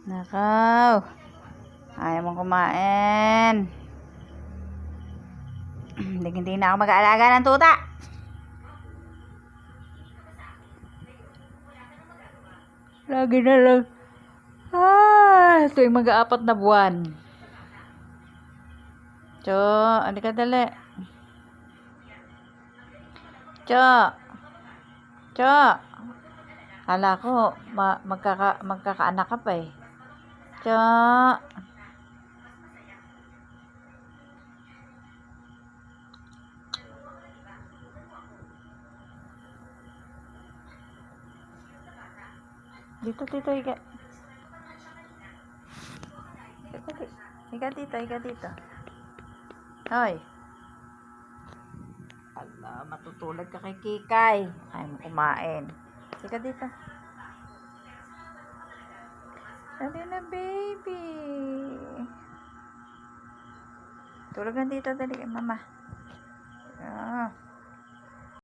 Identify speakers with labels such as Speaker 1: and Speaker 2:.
Speaker 1: Nakaw. Ayaw mong kumain. Hindi na ako mag-aalaga ng tuta. Lagi na lang. Ito yung mag-aapat na buwan. Cho, ano ka dali? Cho. Cho. Kala ko, magkakaanak ka pa eh. Cho. Dito, higa. Higa dito. Hoy. Ala, matutulad ka kay Kikay. Ayaw mo kumain. Higa dito. Dali na, baby. Tulog na dito, dali, mama.